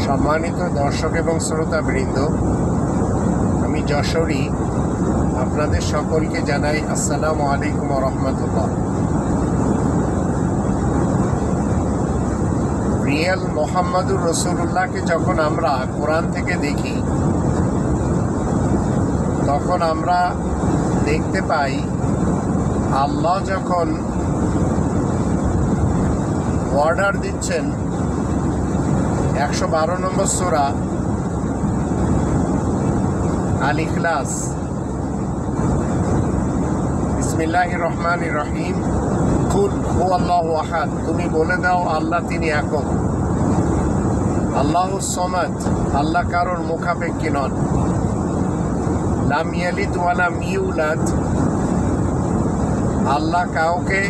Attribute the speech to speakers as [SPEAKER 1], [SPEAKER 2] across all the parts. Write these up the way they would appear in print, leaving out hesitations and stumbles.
[SPEAKER 1] সম্মানিত দর্শক এবং শ্রোতাবৃন্দ, আমি যশোরী আপনাদের সকলকে জানাই আসসালামু আলাইকুম ওয়া রাহমাতুল্লাহ। রিয়েল মোহাম্মদুর রসুলুল্লাহকে যখন আমরা কোরআন থেকে দেখি, তখন আমরা দেখতে পাই আল্লাহ যখন অর্ডার দিচ্ছেন 112 নম্বর সূরা আল ইখলাস, বিসমিল্লাহির রহমানির রহিম, কুল হুয়াল্লাহু আহাদ, তুমি বলে দাও আল্লাহ তিনি একক। আল্লাহুস সামাদ, আল্লাহ কারোর মুখাপেক্ষী নন। লাম ইয়ালিদ ওয়া লাম ইউলাদ, আল্লাহ কাউকে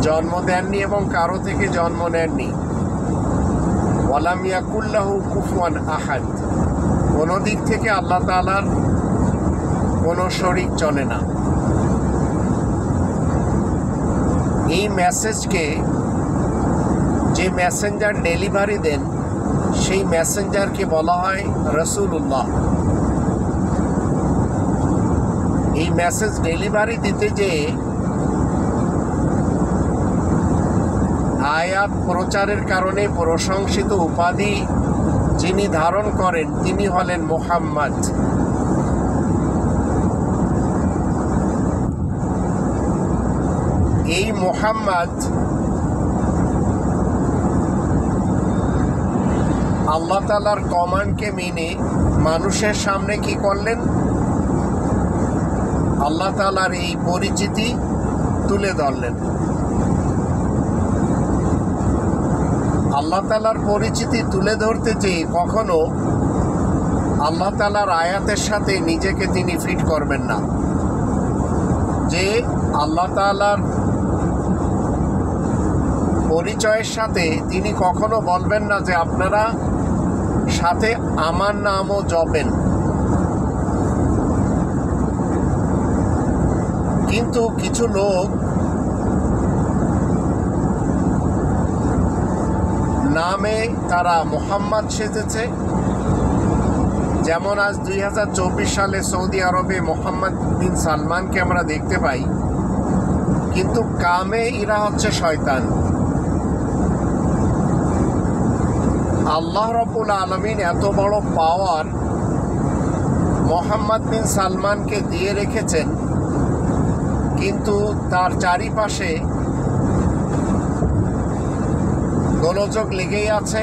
[SPEAKER 1] জন্ম দেননি এবং কারো থেকে জন্ম নেননি। ওয়া লাম ইয়াকুল লাহু কুফুয়ান আহাদ, কোনো দিক থেকে আল্লাহ তাআলার কোনো শরীক চলে না। এই মেসেজকে যে মেসেঞ্জার ডেলিভারি দেন, সেই মেসেঞ্জারকে বলা হয় রসুলুল্লাহ। এই মেসেজ ডেলিভারি দিতে যে আয়াত প্রচারের কারণে প্রশংসিত উপাধি যিনি ধারণ করেন, তিনি হলেন মুহাম্মদ। এই মুহাম্মদ আল্লাহ তাআলার কমান্ডকে মেনে মানুষের সামনে কি করলেন? আল্লাহ তাআলার এই পরিচিতি তুলে ধরলেন। আল্লাহ তাআলার পরিচিতি তুলে ধরতে চেয়ে কখনো আল্লাহ তাআলার আয়াতের সাথে নিজেকে তিনি ফিট করবেন না, যে আল্লাহ তাআলার পরিচয়ের সাথে তিনি কখনো বলবেন না যে আপনারা সাথে আমার নামও জপেন। কিন্তু কিছু লোক নামে তারা মুহাম্মদ সেজেছে। যেমন আজ 2024 সালে সৌদি আরবে মোহাম্মদ বিন সালমানকে আমরা দেখতে পাই, কিন্তু কামে এরা হচ্ছে শয়তান। আল্লাহ রাব্বুল আলামিন এত বড় পাওয়ার মোহাম্মদ বিন সালমানকে দিয়ে রেখেছেন, কিন্তু তার চারিপাশে গোলযোগ লেগেই আছে।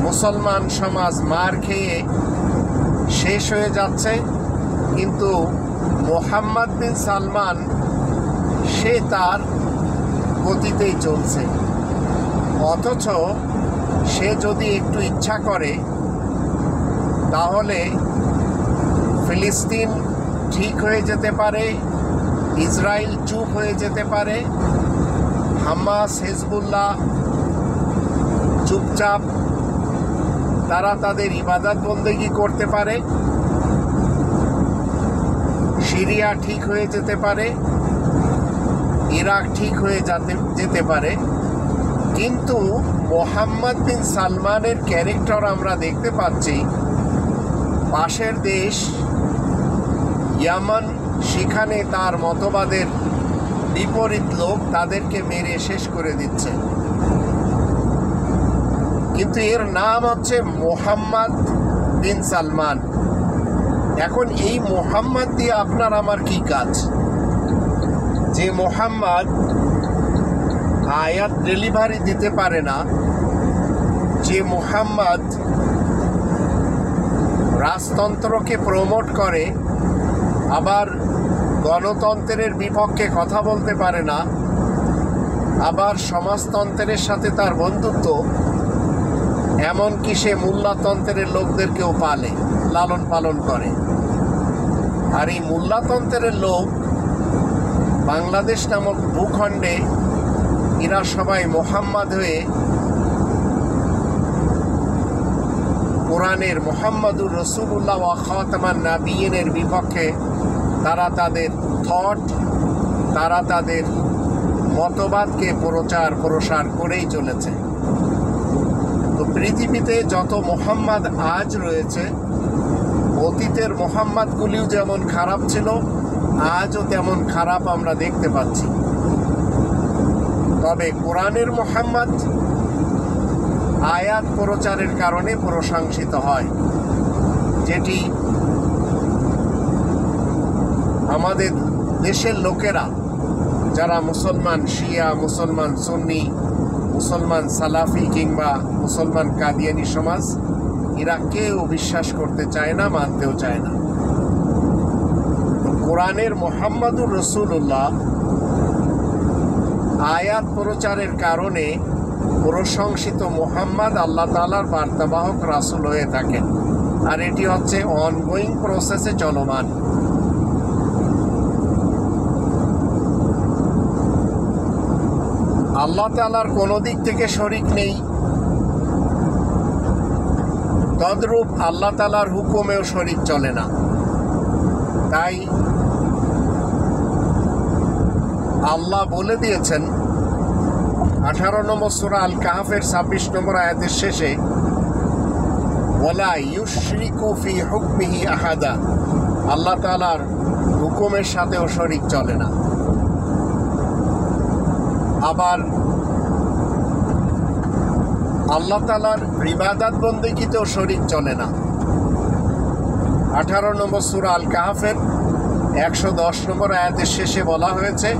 [SPEAKER 1] মুসলমান সমাজ মার খেয়ে শেষ হয়ে যাচ্ছে, কিন্তু মোহাম্মদ বিন সালমান সে তার গতিতেই চলছে। অথচ সে যদি একটু ইচ্ছা করে, তাহলে ফিলিস্তিন ঠিক হয়ে যেতে পারে, ইসরায়েল চুপ হয়ে যেতে পারে, হামাস হিজবুল্লাহ চুপচাপ তারা তাদের ইবাদত বন্দেগি করতে পারে, সিরিয়া ঠিক হয়ে যেতে পারে, ইরাক ঠিক হয়ে যেতে পারে। কিন্তু মোহাম্মদ বিন সালমানের ক্যারেক্টার আমরা দেখতে পাচ্ছি, পাশের দেশ ইয়ামান, সেখানে তার মতবাদের বিপরীত লোক তাদেরকে মেরে শেষ করে দিচ্ছে। কিন্তু এর নাম হচ্ছে মোহাম্মদ বিন সালমান। এখন এই মোহাম্মদ দিয়ে আপনার আমার কি কাজ? যে মোহাম্মদ আয়াত ডেলিভারি দিতে পারে না, যে মুহাম্মদ রাজতন্ত্রকে প্রমোট করে, আবার গণতন্ত্রের বিপক্ষে কথা বলতে পারে না, আবার সমাজতন্ত্রের সাথে তার বন্ধুত্ব, এমনকি সে মোল্লাতন্ত্রের লোকদেরকেও পালে, লালন পালন করে। আর এই মোল্লাতন্ত্রের লোক বাংলাদেশ নামক ভূখণ্ডে এরা সবাই মুহাম্মদ হয়ে কোরআনের মুহাম্মাদুর রাসূলুল্লাহ ওয়া খাতামান নাবিয়িনের বিপক্ষে তারা তাদের থট, তারা তাদের মতবাদকে প্রচার প্রসার করেই চলেছে। তো পৃথিবীতে যত মোহাম্মদ আজ রয়েছে, অতীতের মোহাম্মদগুলিও যেমন খারাপ ছিল, আজও তেমন খারাপ আমরা দেখতে পাচ্ছি। তবে কোরআনের মোহাম্মদ আয়াত প্রচারের কারণে প্রশংসিত হয়, যেটি আমাদের দেশের লোকেরা যারা মুসলমান শিয়া, মুসলমান সুন্নি, মুসলমান সালাফি কিংবা মুসলমান কাদিয়ানি সমাজ, এরা কেউ বিশ্বাস করতে চায় না, মানতেও চায় না। কোরআনের মুহাম্মাদুর রাসূলুল্লাহ আয়াত প্রচারের কারণে প্রশংসিত মুহাম্মদ আল্লাহ তাআলার বার্তাবাহক রাসূল হয়ে থাকেন, আর এটি হচ্ছে অনগোয়িং প্রসেসে চলমান। আল্লাহ তাআলার কোনো দিক থেকে শরীক নেই, তদ্রূপ আল্লাহ তাআলার হুকুমেও শরীক চলে না। তাই আল্লাহ বলে দিয়েছেন 18 নম্বর সূরা আল কাহফের 26 নম্বর আয়াতের শেষে, ওয়ালা ইউশরিকু ফি হুকমিহি আহাদা, আল্লাহ তাআলার হুকুমের সাথেও শরীক চলে না। আবার আল্লাহ তাআলার ইবাদত বন্দেগীতেও শরীক চলে না। 18 নম্বর সূরা আল কাহফের 110 নম্বর আয়াতের শেষে বলা হয়েছে,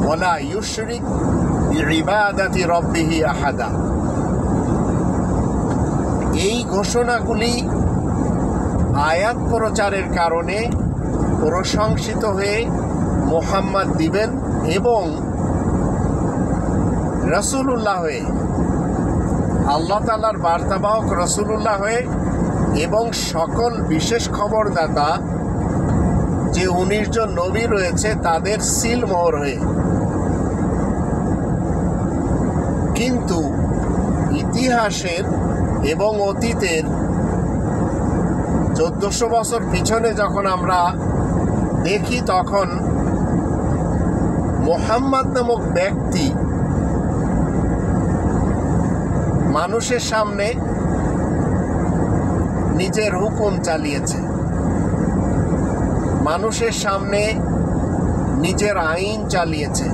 [SPEAKER 1] ওয়ালা ইউশরিক বিইবাদাতি রাব্বিহি আহাদা। এই ঘোষণাগুলি আয়াত প্রচারের কারণে প্রশংসিত হয়ে মুহাম্মদ দিবেন এবং রাসূলুল্লাহ হয়ে, আল্লাহ তাআলার বার্তাবাহক রাসূলুল্লাহ হয়ে এবং সকল বিশেষ খবরদাতা যে 19 জন নবী রয়েছে তাদের সিল মোহর হয়ে। কিন্তু ইতিহাসের এবং অতীতের 1400 বছর পিছনে যখন আমরা দেখি, তখন মুহাম্মদ নামক ব্যক্তি মানুষের সামনে নিজের হুকুম চালিয়েছে, মানুষের সামনে নিজের আইন চালিয়েছে।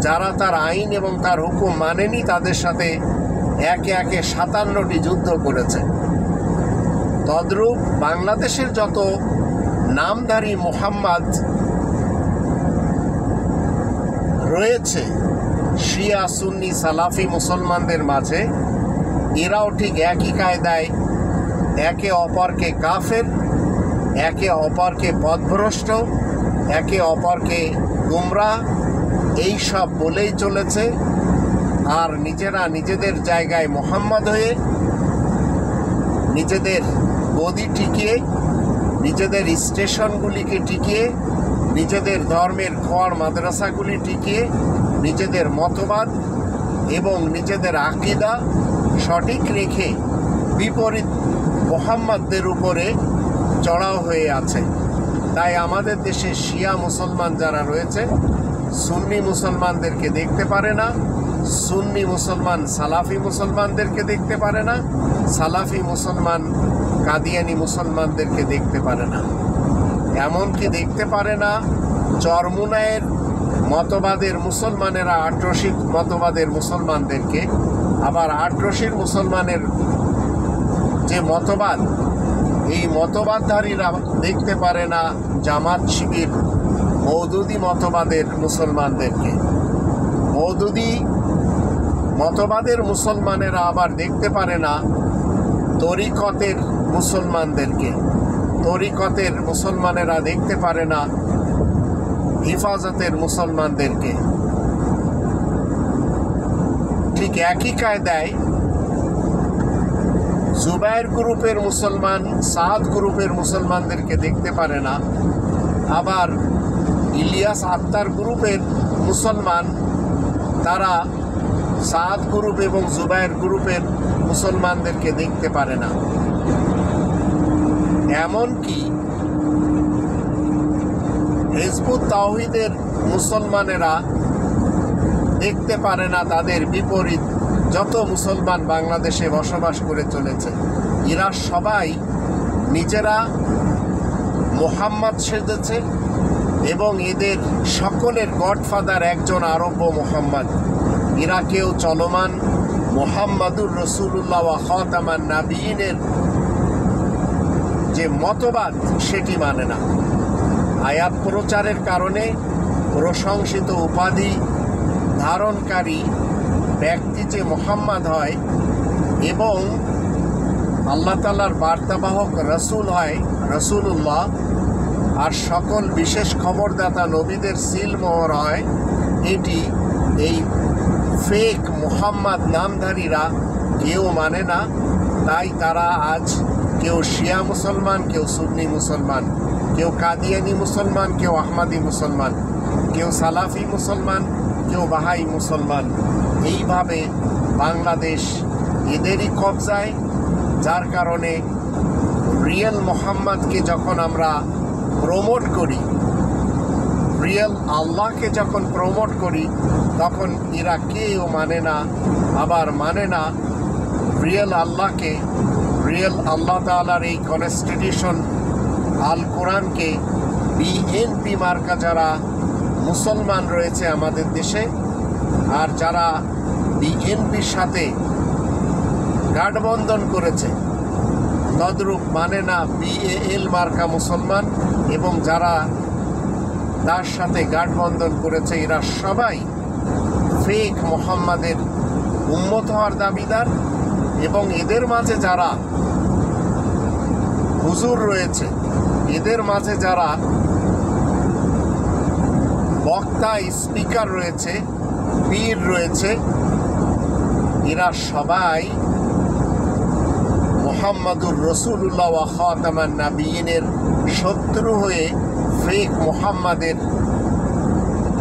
[SPEAKER 1] যারা তার আইন এবং তার হুকুম মানেনি তাদের সাথে একে একে 57টি যুদ্ধ করেছে। তদ্রূপ বাংলাদেশের যত নামধারী মুহাম্মদ রয়েছে শিয়া, সুন্নি, সালাফি মুসলমানদের মাঝে, এরাও ঠিক একই কায়দায় একে অপরকে কাফের, একে অপরকে পথভ্রষ্ট, একে অপরকে গুমরাহ এই সব বলেই চলেছে। আর নিজেরা নিজেদের জায়গায় মুহাম্মদ হয়ে, নিজেদের গদি টিকিয়ে, নিজেদের স্টেশনগুলিকে টিকিয়ে, নিজেদের ধর্মের ঘর মাদ্রাসাগুলি টিকিয়ে, নিজেদের মতবাদ এবং নিজেদের আকীদা সঠিক রেখে বিপরীত মুহাম্মদদের উপরে চড়াও হয়ে আছে। তাই আমাদের দেশে শিয়া মুসলমান যারা রয়েছে, সুন্নি মুসলমানদেরকে দেখতে পারে না, সুন্নি মুসলমান সালাফি মুসলমানদেরকে দেখতে পারে না, সালাফি মুসলমান কাদিয়ানি মুসলমানদেরকে দেখতে পারে না। এমনকি দেখতে পারে না চরমুনায়ের মতবাদের মুসলমানেরা আটরশির মতবাদের মুসলমানদেরকে, আবার আটরশির মুসলমানের যে মতবাদ, এই মতবাদধারীরা দেখতে পারে না জামাত শিবির মওদুদি মতবাদের মুসলমানদেরকে। মওদুদি মতবাদের মুসলমানেরা আবার দেখতে পারে না তরিকতের মুসলমানদেরকে। তরিকতের মুসলমানেরা দেখতে পারে না হিফাজতের মুসলমানদেরকে। ঠিক একই কায়দায় জুবায়ের গ্রুপের মুসলমান সাদ গ্রুপের মুসলমানদেরকে দেখতে পারে না, আবার ইলিয়াস আত্তার গ্রুপের মুসলমান তারা সাদ গ্রুপ এবং জুবায়ের গ্রুপের মুসলমানদেরকে দেখতে পারে না। এমনকি হিজবুত তাওহীদের মুসলমানেরা দেখতে পারে না তাদের বিপরীত যত মুসলমান বাংলাদেশে বসবাস করে চলেছে, এরা সবাই নিজেরা মোহাম্মদ সেজেছে এবং এদের সকলের গডফাদার একজন আরব্য মোহাম্মদ। এরা কেউ চলমান মোহাম্মদুর রসুল্লাহ ওয়া খাতামান নাবিয়িনের যে মতবাদ সেটি মানে না। আয়াত প্রচারের কারণে প্রশংসিত উপাধি ধারণকারী ব্যক্তি যে মোহাম্মদ হয় এবং আল্লাহ তাআলার বার্তাবাহক রসুল হয় রসুলুল্লাহ, আর সকল বিশেষ খবরদাতা নবীদের সিলমোহর হয়, এটি এই ফেক মোহাম্মদ নামধারীরা কেউ মানে না। তাই তারা আজ কেউ শিয়া মুসলমান, কেউ সুন্নি মুসলমান, কেউ কাদিয়ানি মুসলমান, কেউ আহমাদি মুসলমান, কেউ সালাফি মুসলমান, কেউ বাহাই মুসলমান, এইভাবে বাংলাদেশ এদেরই কবজায়। যার কারণে রিয়েল মোহাম্মদকে যখন আমরা প্রমোট করি, রিয়েল আল্লাহকে যখন প্রমোট করি, তখন এরা কেউ মানে না। আবার মানে না রিয়েল আল্লাহকে, রিয়েল আল্লাহ তাআলার এই কনস্টিটিউশন আল কোরআনকে। বিএনপি মার্কা যারা মুসলমান রয়েছে আমাদের দেশে, আর যারা বিএনপির সাথে গাঠবন্ধন করেছে, তদ্রূপ মানে না বিএএল মার্কা মুসলমান, এবং যারা তার সাথে গাঠবন্ধন করেছে এরা সবাই ফেক মোহাম্মদের উম্মত হওয়ার দাবিদার। এবং এদের মাঝে যারা হুজুর রয়েছে, এদের মাঝে যারা বক্তা স্পিকার রয়েছে, পীর রয়েছে, এরা সবাই মোহাম্মদুর রসুল্লাহ ওয়া খাতামান নাবিয়িনের শত্রু হয়ে ফেক মোহাম্মদের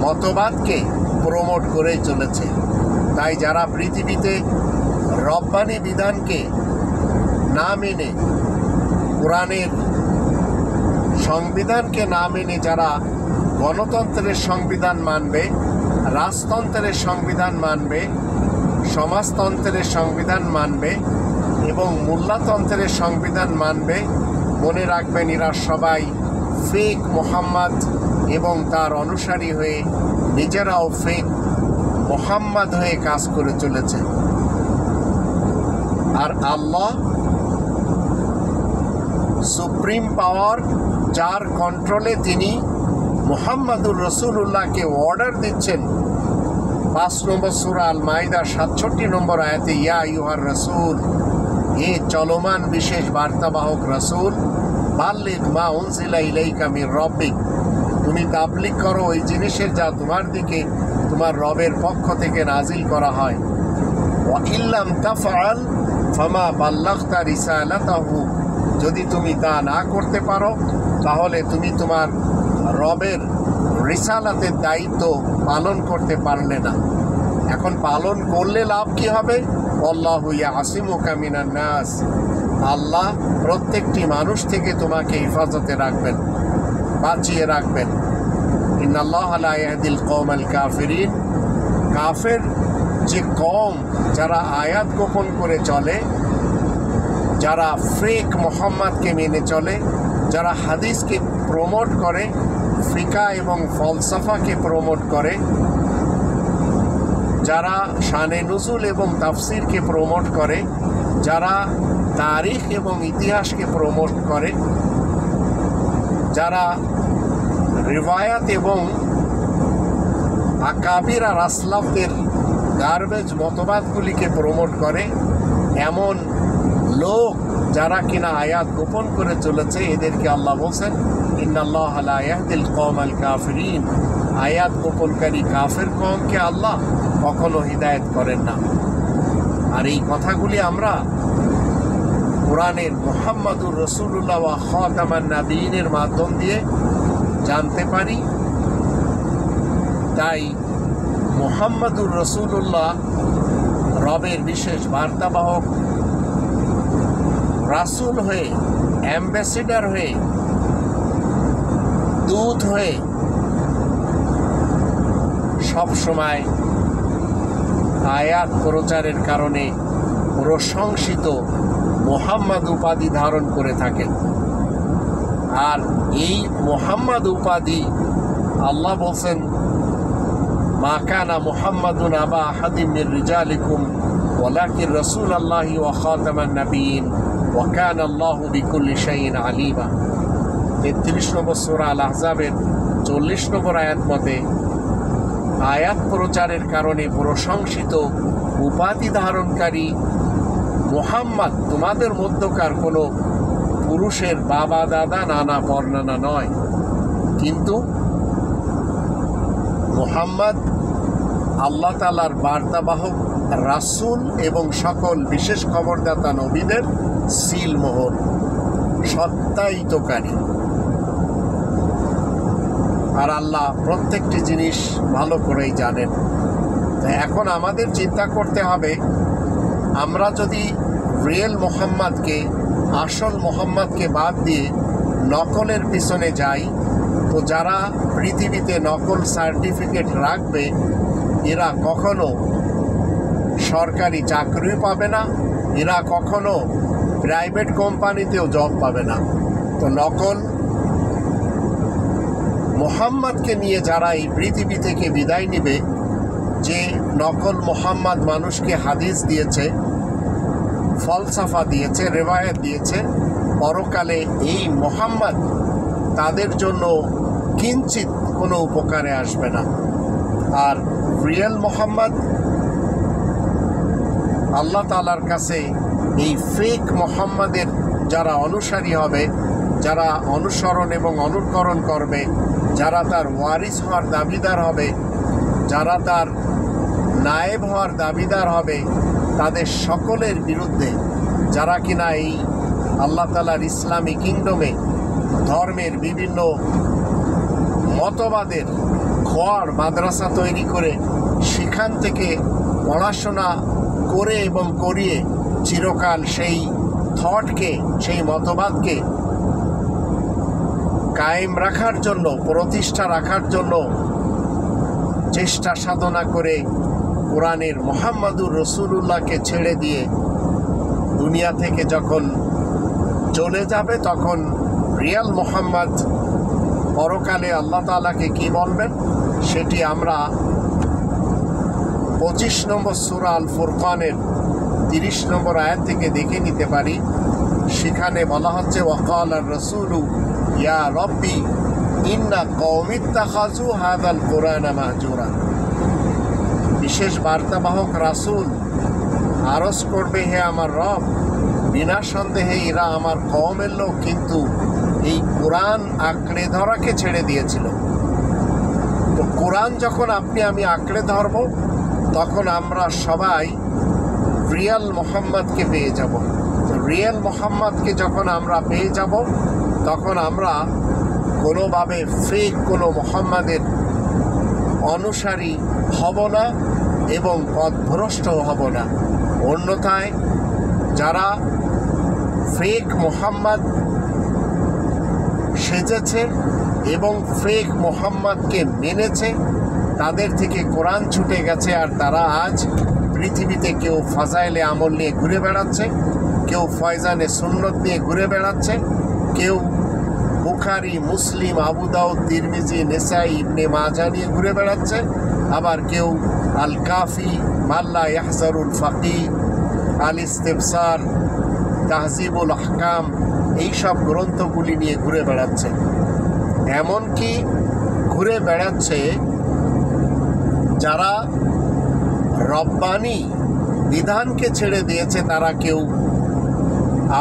[SPEAKER 1] মতবাদকে প্রমোট করে চলেছে। তাই যারা পৃথিবীতে রব্বানি বিধানকে না মেনে, কোরআনের সংবিধানকে না মেনে যারা গণতন্ত্রের সংবিধান মানবে, রাজতন্ত্রের সংবিধান মানবে, সমাজতন্ত্রের সংবিধান মানবে এবং মোল্লাতন্ত্রের সংবিধান মানবে, মনে রাখবেন এরা সবাই ফেক মোহাম্মদ এবং তার অনুসারী হয়ে নিজেরাও ফেক মোহাম্মদ হয়ে কাজ করে চলেছে। আর আল্লাহ সুপ্রিম পাওয়ার, যার কন্ট্রোলে তিনি মুহাম্মাদুর রসুল্লাহকে অর্ডার দিচ্ছেন। 5 নম্বর সূরা আল মাইদা 67 নম্বর আয়াতে, ইয়া আইয়ুহার রাসূল, হে চলমান বিশেষ বার্তাবাহক রাসূল, বাল্লিগ মা উনজিলা ইলাইকা মির রাব্বিক, তুমি তাবলীগ করো ওই জিনিসের যা তোমার দিকে তোমার রবের পক্ষ থেকে নাজিল করা হয়। ওয়া ইল্লাম তাফআল ফামা বাল্লাগতা রিসালাতাহু, যদি তুমি তা না করতে পারো তাহলে তুমি তোমার রবের রিসালাতের দায়িত্ব পালন করতে পারলে না। এখন পালন করলে লাভ কি হবে? আল্লাহু ইয়াসিমুকা মিনান নাস, আল্লাহ প্রত্যেকটি মানুষ থেকে তোমাকে হেফাজতে রাখবেন, বাঁচিয়ে রাখবেন। ইন্নাল্লাহা লা ইয়াহদিল কওমাল কাফিরিন, কাফের যে কওম যারা আয়াত গোপন করে চলে, যারা ফেক মোহাম্মদকে মেনে চলে, যারা হাদিসকে প্রমোট করে, ফিকা এবং ফলসাফাকে প্রমোট করে, যারা শানে নুজুল এবং তাফসিরকে প্রমোট করে, যারা তারিখ এবং ইতিহাসকে প্রমোট করে, যারা রিওয়ায়াত এবং আকাবির আর আসলাফদের গার্বেজ মতবাদগুলিকে প্রমোট করে, এমন লোক যারা কিনা আয়াত গোপন করে চলেছে, এদেরকে আল্লাহ বলছেন ইন্নাল্লাহা লা ইয়াহদিল কওমাল কাফিরিন, আয়াত গোপনকারী কাফের কওমকে আল্লাহ কখনো হিদায়াত করেন না। আর এই কথাগুলি আমরা কোরআনের মুহাম্মাদুর রসুল্লাহ ওয়া খাতামান নাবিয়িনের মাধ্যম দিয়ে জানতে পারি। তাই মুহাম্মাদুর রসুল্লাহ রবের বিশেষ বার্তাবাহক রাসূল হয়ে, অ্যাম্বাসেডর হয়ে, দূত হয়ে সব সময় আয়াত প্রচারের কারণে প্রশংসিত মুহাম্মদ উপাধি ধারণ করে থাকেন। আর এই মুহাম্মদ উপাধি আল্লাহ বলছেন, মা কানা মুহাম্মাদুন আবা আহাদিম মির রিজালিকুম ওয়ালাকিন রাসূলুল্লাহি ওয়া খাতামান নাবিয়্যিন ওয়া কানা আল্লাহু বিকুল্লি শাইইন আলিমা। 33 নম্বর সূরা আল আহজাবের 40 নম্বর আয়াত মতে আয়াত প্রচারের কারণে প্রশংসিত উপাধি ধারণকারী মুহাম্মদ তোমাদের মধ্যকার কোনো পুরুষের বাবা দাদা নানা বর্ণনা নয়, কিন্তু মুহাম্মদ আল্লাহ তাআলার বার্তাবাহক রাসূল এবং সকল বিশেষ খবরদাতা নবীদের সিলমোহর, সত্যায়িতকারী। আর আল্লাহ প্রত্যেকটি জিনিস ভালো করেই জানেন। এখন আমাদের চিন্তা করতে হবে, আমরা যদি রিয়েল মুহাম্মদকে, আসল মুহাম্মদকে বাদ দিয়ে নকলের পিছনে যাই, তো যারা পৃথিবীতে নকল সার্টিফিকেট রাখবে এরা কখনো সরকারি চাকরি পাবে না, এরা কখনো প্রাইভেট কোম্পানিতেও জব পাবে না। তো নকল মুহাম্মদকে নিয়ে যারা এই পৃথিবী থেকে বিদায় নেবে, যে নকল মুহাম্মদ মানুষকে হাদিস দিয়েছে, ফলসাফা দিয়েছে, রেওয়ায়াত দিয়েছে, পরকালে এই মুহাম্মদ তাদের জন্য কিঞ্চিত কোনো উপকারে আসবে না। আর রিয়েল মুহাম্মদ আল্লাহ তাআলার কাছে এই ফেক মুহাম্মদের যারা অনুসারী হবে, যারা অনুসরণ এবং অনুকরণ করবে, যারা তার ওয়ারিস হওয়ার দাবিদার হবে, যারা তার নায়েব হওয়ার দাবিদার হবে, তাদের সকলের বিরুদ্ধে, যারা কিনা এই আল্লাহ তাআলার ইসলামী কিংডমে ধর্মের বিভিন্ন মতবাদের ঘর মাদ্রাসা তৈরি করে সেখান থেকে পড়াশোনা করে এবং করিয়ে চিরকাল সেই থটকে, সেই মতবাদকে কায়েম রাখার জন্য, প্রতিষ্ঠা রাখার জন্য চেষ্টা সাধনা করে কোরআনের মুহাম্মাদুর রাসূলুল্লাহকে ছেড়ে দিয়ে দুনিয়া থেকে যখন চলে যাবে, তখন রিয়াল মুহাম্মদ পরকালে আল্লাহ তাআলাকে কি বলবেন সেটি আমরা 25 নম্বর সূরা আল ফুরকানের 30 নম্বর আয়াত থেকে দেখে নিতে পারি। সেখানে বলা হচ্ছে, ওয়াকালা রাসূলু ইয়া রব্বি ইন্না কওমি ইত্তাখাযু হাযাল কুরআনা মাহজুরা। বিশেষ বার্তাবাহক রাসূল আরজ করবে, হে আমার রব, বিনা সন্দেহে এরা আমার কওমের লোক, কিন্তু এই কোরআন আঁকড়ে ধরাকে ছেড়ে দিয়েছিল। তো কোরআন যখন আপনি আমি আঁকড়ে ধরব, তখন আমরা সবাই রিয়াল মুহাম্মদকে পেয়ে যাব। তো রিয়েল মুহাম্মদকে যখন আমরা পেয়ে যাব, তখন আমরা কোনোভাবে ফেক কোনো মুহাম্মদের অনুসারী হব না এবং পথভ্রষ্ট হব না। অন্যথায় যারা ফেক মুহাম্মদ সেজেছে এবং ফেক মুহাম্মদকে মেনেছে, তাদের থেকে কোরআন ছুটে গেছে। আর তারা আজ পৃথিবীতে কেউ ফাজাইলে আমল নিয়ে ঘুরে বেড়াচ্ছে, কেউ ফয়জানে সুন্নত নিয়ে ঘুরে বেড়াচ্ছে, কেউ বুখারী, মুসলিম, আবু দাউদ, তিরমিজি, নেসাই, ইবনে মাজাহ নিয়ে ঘুরে বেড়াচ্ছে, আবার কেউ আল কাফি, মাল্লা ইয়াহজারুল ফাকিহ, আল ইস্তিবসার, তাহজিবুল আহকাম, এইসব গ্রন্থগুলি নিয়ে ঘুরে বেড়াচ্ছে। এমনকি ঘুরে বেড়াচ্ছে যারা রব্বানি বিধানকে ছেড়ে দিয়েছে, তারা কেউ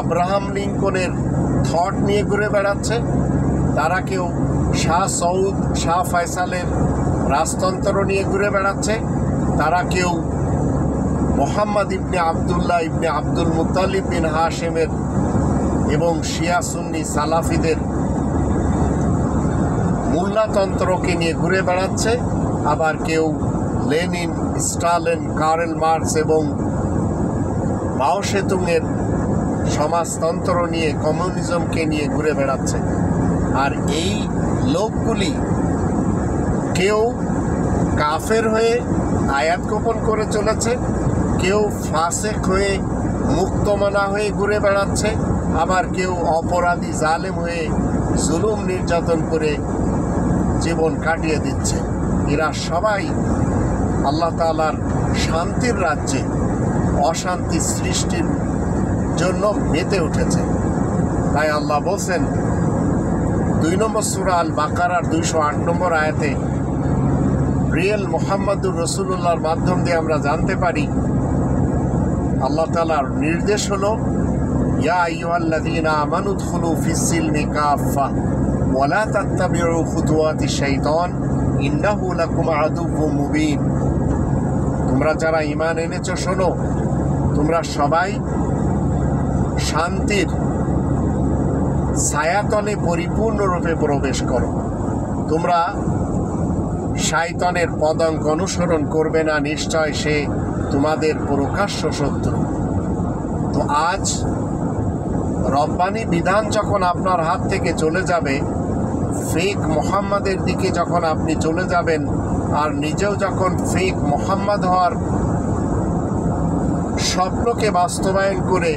[SPEAKER 1] আব্রাহাম লিঙ্কনের থট নিয়ে ঘুরে বেড়াচ্ছে, তারা কেউ শাহ সৌদ, শাহ ফয়সালের রাজতন্ত্র নিয়ে ঘুরে বেড়াচ্ছে, তারা কেউ মোহাম্মদ ইবনে আবদুল্লাহ ইবনে আব্দুল মুত্তালিব বিন হাশেমের এবং শিয়া সুন্নি সালাফিদের মোল্লাতন্ত্রকে নিয়ে ঘুরে বেড়াচ্ছে, আবার কেউ লেনিন, স্টালিন, কার্ল মার্কস এবং মাও সেতুংয়ের সমাজতন্ত্র নিয়ে, কমিউনিজমকে নিয়ে ঘুরে বেড়াচ্ছে। আর এই লোকগুলি কেউ কাফের হয়ে আয়াত গোপন করে চলেছে, কেউ ফাসেক হয়ে মুক্তমনা হয়ে ঘুরে বেড়াচ্ছে, আবার কেউ অপরাধী জালেম হয়ে জুলুম নির্যাতন করে জীবন কাটিয়ে দিচ্ছে। এরা সবাই আল্লাহ তাআলার শান্তির রাজ্যে অশান্তি সৃষ্টির জন্য মেতে উঠেছে। তাই আল্লাহ বলছেন 2 নম্বর সূরা আল বাকারার 208 নম্বর আয়াতে, রিয়েল মুহাম্মাদুর রাসূলুল্লাহর মাধ্যম দিয়ে আমরা জানতে পারি আল্লাহ তাআলার নির্দেশ হলো, ইয়া আইয়ুহাল্লাযীনা আমানু উদখুলু ফিস-সিলমি কাফা ওয়া লা তাত্তাবিউ খুতুওয়াতিশ শাইতান ইন্নাহু লাকুম আদুউম মুবিন। তোমরা যারা ঈমান এনেছো, শোনো, তোমরা সবাই শান্তির ছায়াতলে পরিপূর্ণরূপে প্রবেশ করো। তোমরা শয়তানের পদাঙ্ক অনুসরণ করবে না, নিশ্চয় সে তোমাদের প্রকাশ্য শত্রু। তো আজ রব্বানি বিধান যখন আপনার হাত থেকে চলে যাবে, ফেক মুহাম্মাদের দিকে যখন আপনি চলে যাবেন, আর নিজেও যখন ফেক মুহাম্মাদ হওয়ার স্বপ্নকে বাস্তবায়ন করে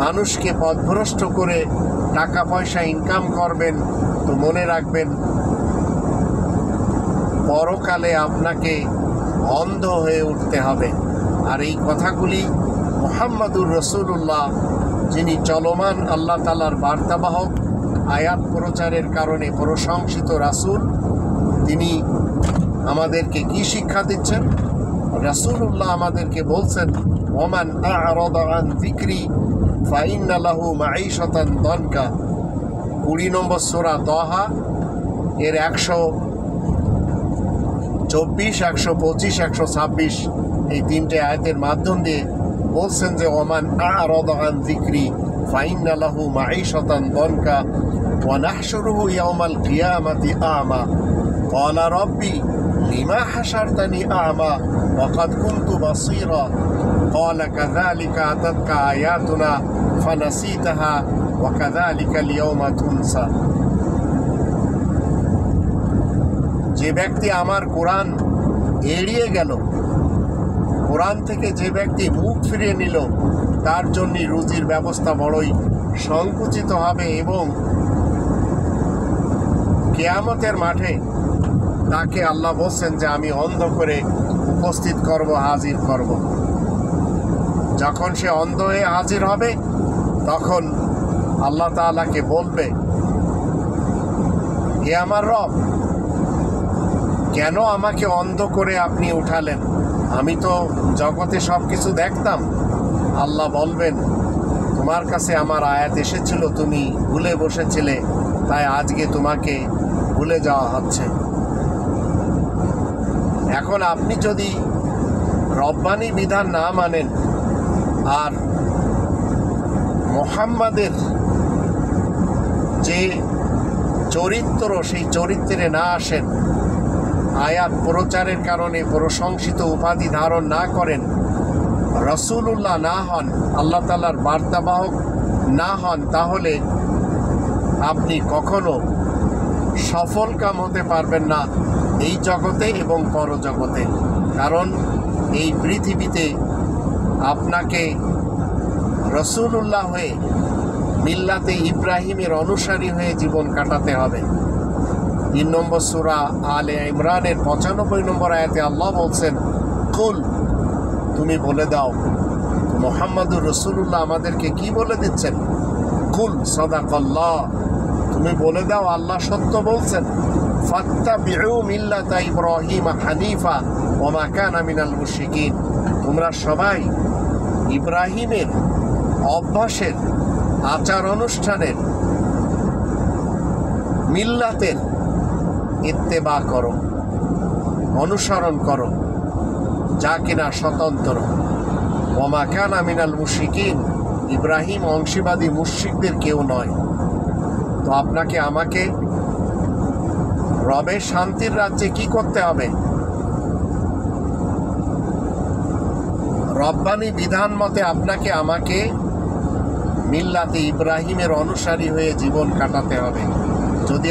[SPEAKER 1] মানুষকে পথভ্রষ্ট করে টাকা পয়সা ইনকাম করবেন, তো মনে রাখবেন পরকালে আপনাকে অন্ধ হয়ে উঠতে হবে। আর এই কথাগুলি মুহাম্মাদুর রাসূলুল্লাহ, যিনি চলমান আল্লাহ তাআলার বার্তাবাহক, আয়াত প্রচারের কারণে প্রশংসিত রাসূল, তিনি আমাদেরকে কি শিক্ষা দিচ্ছেন? রাসূলুল্লাহ আমাদেরকে বলছেন, ওমান আ'রাদা আন যিকরি ফাইন্না লাহু মাঈশাতান দানকা। 20 নম্বর সূরা তাহা এর 124, 125, 126 এই 3টে আয়াতের মাধ্যম দিয়ে বলছেন যে ওমান আ'রাদা আন যিকরি ফাইন্না লাহু মাঈশাতান দানকা ওয়া নাহশুরুহু ইয়াওমাল কিয়ামাতি আ'মা ক্বালা রাব্বি লিমা হাশারতানি আ'মা ওয়া ক্বাদ কুনতু বাসীরা ক্বালা কাযালিকা আতাতকা আয়াতুনা ফানাসিতাহা ওয়া কাযালিকা আল-ইয়াওমা তুনসা। যে ব্যক্তি আমার কোরআন এড়িয়ে গেল, কোরআন থেকে যে ব্যক্তি মুখ ফিরিয়ে নিল, তার জন্য রুজির ব্যবস্থা বড়ই সংকুচিত হবে এবং কিয়ামতের মাঠে তাকে আল্লাহ বলছেন যে আমি অন্ধ করে উপস্থিত করব, হাজির করব। যখন সে অন্ধ হয়ে হাজির হবে, তখন আল্লাহ তাআলাকে বলবে, হে আমার রব, কেন আমাকে অন্ধ করে আপনি উঠালেন? আমি তো জগতে সব কিছু দেখতাম। আল্লাহ বলবেন, তোমার কাছে আমার আয়াত এসেছিল, তুমি ভুলে বসেছিলে, তাই আজকে তোমাকে ভুলে যাওয়া হচ্ছে। এখন আপনি যদি রব্বানি বিধান না মানেন আর মুহাম্মাদের যে চরিত্র, সেই চরিত্রে না আসেন, আয়াত প্রচারের কারণে প্রশংসিত উপাধি ধারণ না করেন, রাসূলুল্লাহ না হন, আল্লাহ তাআলার বার্তাবাহক না হন, তাহলে আপনি কখনো সফল কাম হতে পারবেন না এই জগতে এবং পরজগতে। কারণ এই পৃথিবীতে আপনাকে রাসূলুল্লাহ হয়ে মিল্লাতে ইব্রাহিমের অনুসারী হয়ে জীবন কাটাতে হবে। 3 নম্বর সূরা আলে ইমরানের 95 নম্বর আয়াতে আল্লাহ বলছেন, কুল, তুমি বলে দাও। মুহাম্মাদুর রাসূলুল্লাহ আমাদেরকে কি বলে দিচ্ছেন? কুল সাদাকাল্লাহ, তুমি বলে দাও আল্লাহ সত্য বলছেন। ফাত্তাবিউ মিল্লাতা ইব্রাহিম হানিফা ওয়া মা কানা মিনাল মুশরিকিন। তোমরা সবাই ইব্রাহিমের অভ্যাসের, আচার অনুষ্ঠানের, মিল্লাতের ইত্তেবা করো, অনুসরণ করো, যা কিনা স্বতন্ত্র। ওয়া মা কানা মিনাল মুশরিকিন, ইব্রাহিম অংশীবাদী মুশরিকদের কেউ নয়। তো আপনাকে আমাকে রবের শান্তির রাজ্যে কি করতে হবে? রব্বানি বিধান মতে আপনাকে আমাকে মিল্লাতে ইব্রাহিমের অনুসারী হয়ে জীবন কাটাতে হবে। যদি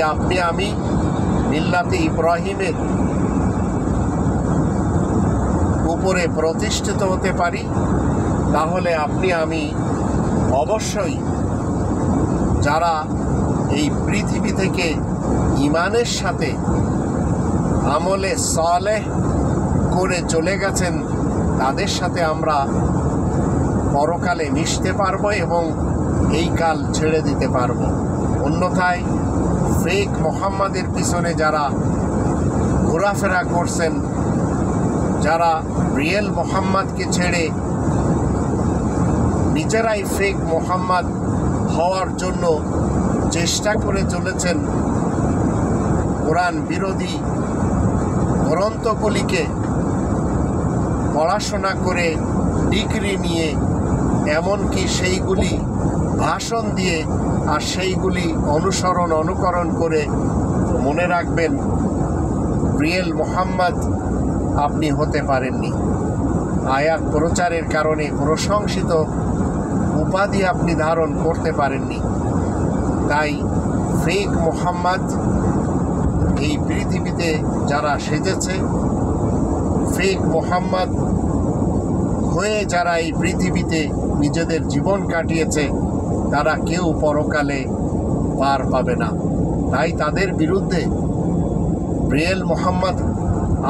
[SPEAKER 1] আমি মিল্লাতে ইব্রাহিমের উপরে প্রতিষ্ঠিত হতে পারি, তাহলে আপনি আমি অবশ্যই যারা এই পৃথিবী থেকে ঈমানের সাথে আমলে সালেহ করে চলে গেছেন, তাদের সাথে আমরা পরকালে মিশতে পারবো এবং এই কাল ছেড়ে দিতে পারবো। অন্যথায় ফেক মোহাম্মদের পিছনে যারা ঘোরাফেরা করছেন, যারা রিয়েল মোহাম্মদকে ছেড়ে নিজেরাই ফেক মোহাম্মদ হওয়ার জন্য চেষ্টা করে চলেছেন, কোরআন বিরোধী গ্রন্থগুলিকে পড়াশোনা করে ডিগ্রি নিয়ে, এমনকি সেইগুলি ভাষণ দিয়ে আর সেইগুলি অনুকরণ করে, মনে রাখবেন রিয়েল মোহাম্মদ আপনি হতে পারেননি। আয়াত প্রচারের কারণে প্রশংসিত উপাধি আপনি ধারণ করতে পারেননি। তাই ফেক মোহাম্মদ এই পৃথিবীতে যারা সেজেছে, ফেক মোহাম্মদ হয়ে যারা এই পৃথিবীতে নিজেদের জীবন কাটিয়েছে, তারা কেউ পরকালে পার পাবে না। তাই তাদের বিরুদ্ধে রিয়েল মোহাম্মদ,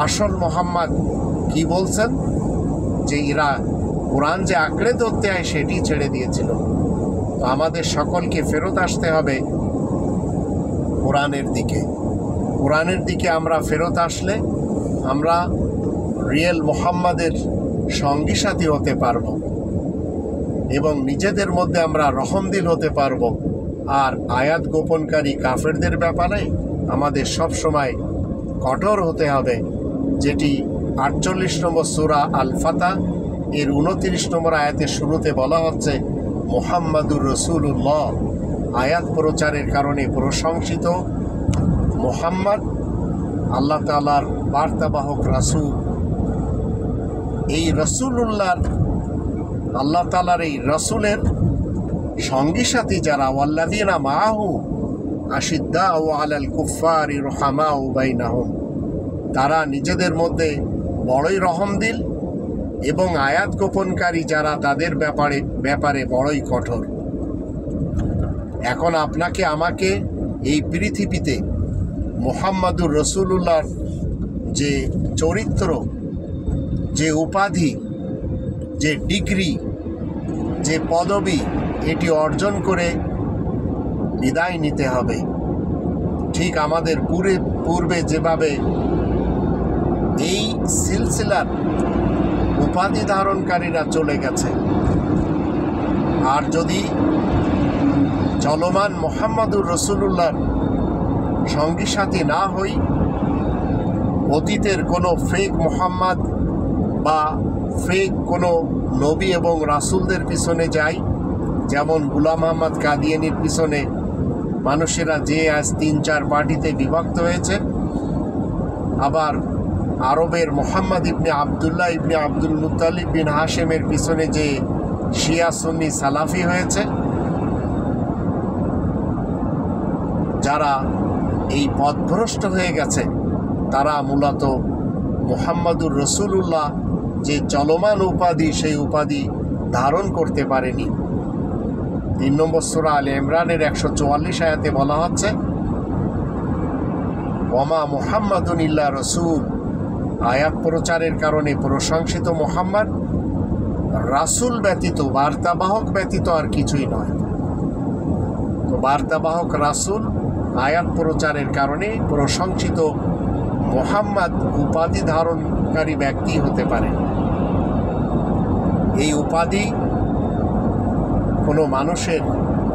[SPEAKER 1] আসল মোহাম্মদ কি বলছেন, যে এরা কোরআন যে আঁকড়ে ধরতে হয় সেটি ছেড়ে দিয়েছিল। তো আমাদের সকলকে ফেরত আসতে হবে কোরআনের দিকে। কোরআনের দিকে আমরা ফেরত আসলে আমরা রিয়েল মোহাম্মদের সঙ্গী সাথী হতে পারব এবং নিজেদের মধ্যে আমরা রহমদিল হতে পারব। আর আয়াত গোপনকারী কাফেরদের ব্যাপারে আমাদের সব সময় কঠোর হতে হবে, যেটি 48 নম্বর সূরা আল ফাতহ এর 29 নম্বর আয়াতের শুরুতে বলা হচ্ছে, মুহাম্মাদুর রাসূলুল্লাহ, আয়াত প্রচারের কারণে প্রশংসিত মুহাম্মদ আল্লাহ তাআলার বার্তাবাহক রাসূল। এই রাসূলুল্লাহর, আল্লাহ তাআলার এই রাসূলের সঙ্গী সাথী যারা, ওয়াল্লাযীনা মাআহু আশিদ্দাউ আলাল কুফফারি রুহামাউ বাইনাহুম, তারা নিজেদের মধ্যে বড়ই রহমদিল এবং আয়াত গোপনকারী যারা, তাদের ব্যাপারে বড়ই কঠোর। এখন আপনাকে আমাকে এই পৃথিবীতে মুহাম্মাদুর রাসূলুল্লাহর যে চরিত্র, যে উপাধি, যে ডিগ্রি, যে পদবি, এটি অর্জন করে বিদায় নিতে হবে। ঠিক আমাদের পূর্বে যেভাবে এই সিলসিলার উপাধি ধারণকারীরা চলে গেছে, আর যদি চলমান মুহাম্মাদুর রাসূলুল্লাহর সঙ্গী সাথী না হই, অতীতের কোনো ফেক মুহাম্মদ বা ফেক কোনো নবী এবং রাসূলদের পিছনে যাই, যেমন গোলাম আহমদ কাদিয়ানির পিছনে মানুষেরা যে আজ 3-4 পার্টিতে বিভক্ত হয়েছে, আবার আরবের মোহাম্মদ ইবনে আবদুল্লাহ ইবনে আব্দুল মুত্তালিব বিন হাশেমের পিছনে যে শিয়া সুন্নি সালাফি হয়েছে, যারা এই পথভ্রষ্ট হয়ে গেছে, তারা মূলত মুহাম্মাদুর রাসূলুল্লাহ যে চলমান উপাধি, সেই উপাধি ধারণ করতে পারেনি। 3 নম্বর সূরা আলে ইমরানের 144 আয়াতে বলা হচ্ছে, ওয়ামা মুহাম্মাদুন ইল্লা রাসূল, আয়াত প্রচারের কারণে প্রশংসিত মুহাম্মদ রাসূল ব্যতীত, বার্তাবাহক ব্যতীত আর কিছুই নয়। তো বার্তাবাহক রাসূল আয়াত প্রচারের কারণে প্রশংসিত মুহাম্মদ উপাধি ধারণকারী ব্যক্তি হতে পারে। এই উপাধি কোনো মানুষের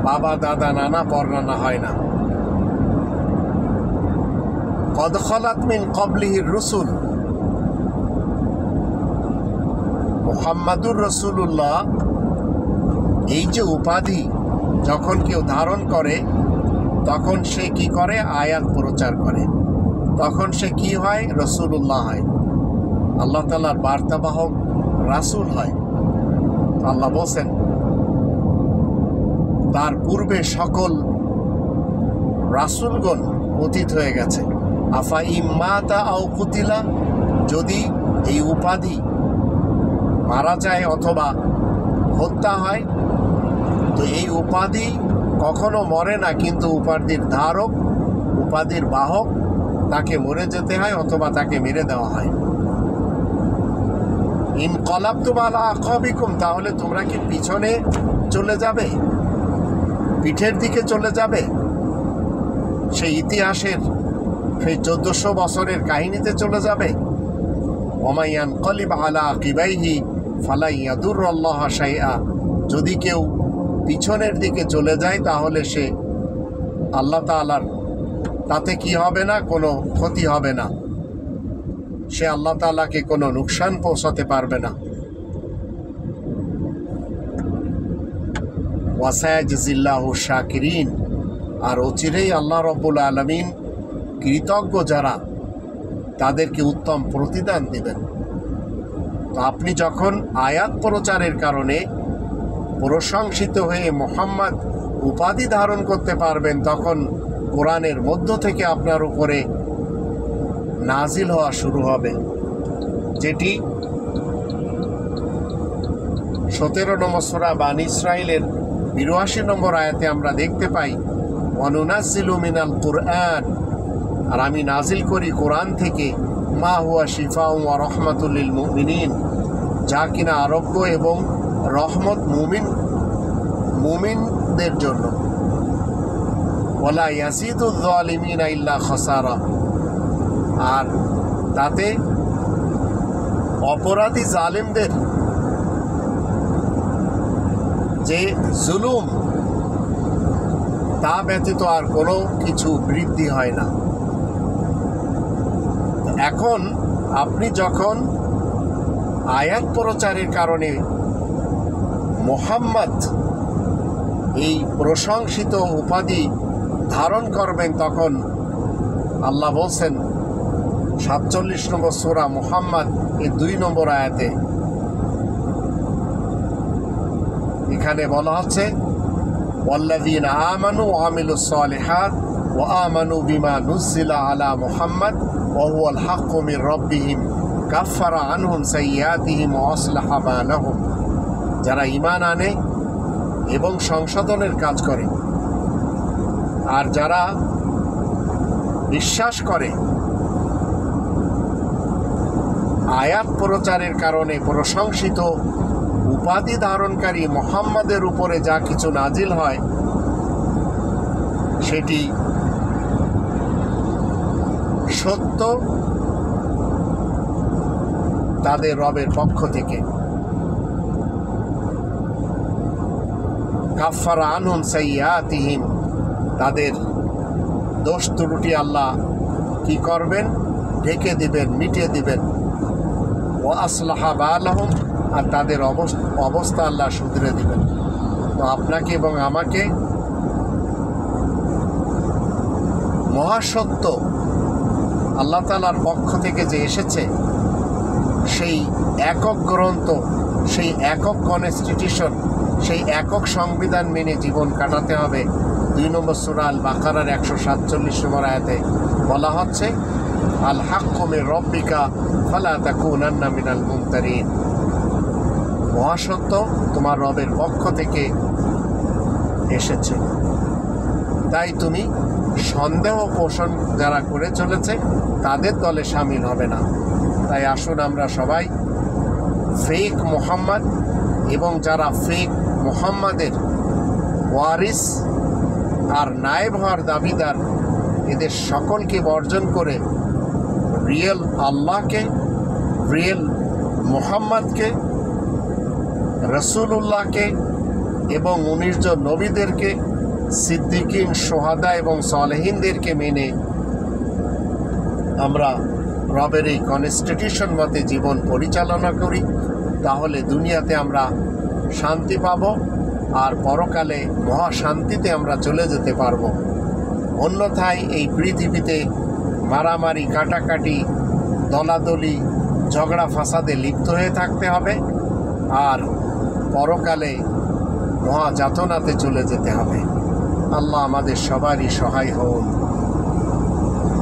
[SPEAKER 1] বাবা, দাদা, নানা, পরনানা হয় না। কদ খালাত মিন ক্বাবলিহির রুসুল, মুহাম্মাদুর রাসূলুল্লাহ এই যে উপাধি যখন কেউ ধারণ করে, তখন সে কি করে? আয়াত প্রচার করে। তখন সে কি হয়? রাসূলুল্লাহ হয়, আল্লাহ তাআলার বার্তাবাহক রাসূল হয়। আল্লাহ বলেন, তার পূর্বে সকল রাসূলগণ অতীত হয়ে গেছে। আফা ইম্মাতা আও কুতিলা, যদি এই উপাধি মারা যায় অথবা হত্যা হয়, তো এই উপাধি কখনো মরে না, কিন্তু উপাধির ধারক, উপাধির বাহক তাকে মরে যেতে হয় অথবা তাকে মেরে দেওয়া হয়। ইনকলাবতুম আলা আকাবিকুম, তাহলে তোমরা কি পিছনে চলে যাবে, পিঠের দিকে চলে যাবে, সেই ইতিহাসের সেই 1400 বছরের কাহিনীতে চলে যাবে? ওমাই ইয়ানকালিব আলা আকিবাইহি ফালা ইয়াদুরুল্লাহ শাইআ, যদি কেউ পিছনের দিকে চলে যায় তাহলে সে আল্লাহ তাআলার তাতে কি হবে না, কোনো ক্ষতি হবে না, সে আল্লাহ তাআলাকে কোনো নুকসান পৌঁছাতে পারবে না। ওয়াসায়াজিল্লাহু শাকিরিন, আর অচিরেই আল্লাহ রব্বুল আলামিন কৃতজ্ঞ যারা তাদেরকে উত্তম প্রতিদান দিবেন। তো আপনি যখন আয়াত প্রচারের কারণে প্রশংসিত হয়ে মুহাম্মদ উপাধি ধারণ করতে পারবেন, তখন কোরআনের মধ্য থেকে আপনার উপরে নাজিল হওয়া শুরু হবে, যেটি 17 নম্বর সূরা বানী ইসরাঈলের 82 নম্বর আয়াতে আমরা দেখতে পাই, ওয়ানুনাজ্জিলু মিনাল কুরআন, আর আমি নাজিল করি কোরআন থেকে, মা হুয়া শিফাউ ওয়া রাহমাতুল লিল মুমিনিন, যা কিনা আরোগ্য এবং রহমত মুমিনদের জন্য, ওয়ালা ইয়াজিদুয যালিমিনা ইল্লা খাসারা, আর তাতে অপরাধী জালিমদের যে জুলুম তা ব্যতীত আর কোনো কিছু বৃদ্ধি হয় না। এখন আপনি যখন আয়াত প্রচারের কারণে মুহাম্মদ এই প্রশংসিত উপাধি ধারণ করবেন, তখন আল্লাহ বলছেন 47 নম্বর সূরা মুহাম্মদ এর 2 নম্বর আয়াতে, এখানে বলা হচ্ছে, ওয়াল্লাযীনা আমানু ওয়া আমিলুস সালিহাত ওয়া আমানু বিমা নুজ্জিলা আলা মুহাম্মদ ওয়া হুয়াল হাক্কু মির রাব্বিহিম কাফফারা আনহুম সাইয়্যাতিহিম ওয়া আসলাহা বালাহুম, যারা ঈমান আনে এবং সংশোধনের কাজ করে, আর যারা বিশ্বাস করে আয়াত প্রচারের কারণে প্রশংসিত উপাধি ধারণকারী মুহাম্মদের উপরে যা কিছু নাজিল হয় সেটি সত্য তাদের রবের পক্ষ থেকে। কাফফারা আনহুম সাইয়্যাতিহিম, তাদের দোষ ত্রুটি আল্লাহ কি করবেন, ঢেকে দিবেন, মিটিয়ে দিবেন। ওয়া আসলাহা বালাহুম, আর তাদের অবস্থা আল্লাহ শুধরে দিবেন। তো আপনাকে এবং আমাকে মহাসত্য আল্লাহ তাআলার পক্ষ থেকে যে এসেছে, সেই একক গ্রন্থ, সেই একক কনস্টিটিউশন, সেই একক সংবিধান মেনে জীবন কাটাতে হবে। 2 নম্বর সূরা আল বাকারার 147 নম্বর আয়াতে বলা হচ্ছে, আল হাক্কু মির রাব্বিকা ফালা তাকুনান্না মিনাল মুমতারিন, মহাসত্য তোমার রবের পক্ষ থেকে এসেছে, তাই তুমি সন্দেহ পোষণ যারা করে চলেছে তাদের দলে শামিল হবে না। তাই আসুন আমরা সবাই ফেক মুহাম্মদ এবং যারা ফেক মুহাম্মাদের ওয়ারিস আর নায়েব হওয়ার দাবিদার, এদের সকলকে বর্জন করে রিয়েল আল্লাহকে, রিয়েল মুহাম্মদকে, রসুলুল্লাহকে এবং 19 জন নবীদেরকে, সিদ্দিকিন, সোহাদা এবং সালেহিনদেরকে মেনে আমরা রবের এই কনস্টিটিউশন মতে জীবন পরিচালনা করি, তাহলে দুনিয়াতে আমরা শান্তি পাব আর পরকালে মহাশান্তিতে আমরা চলে যেতে পারব। অন্যথায় এই পৃথিবীতে মারামারি, কাটাকাটি, দলাদলি, ঝগড়া ফাসাদে লিপ্ত হয়ে থাকতে হবে আর পরকালে মহাযাতনাতে চলে যেতে হবে। আল্লাহ আমাদের সবারই সহায় হন।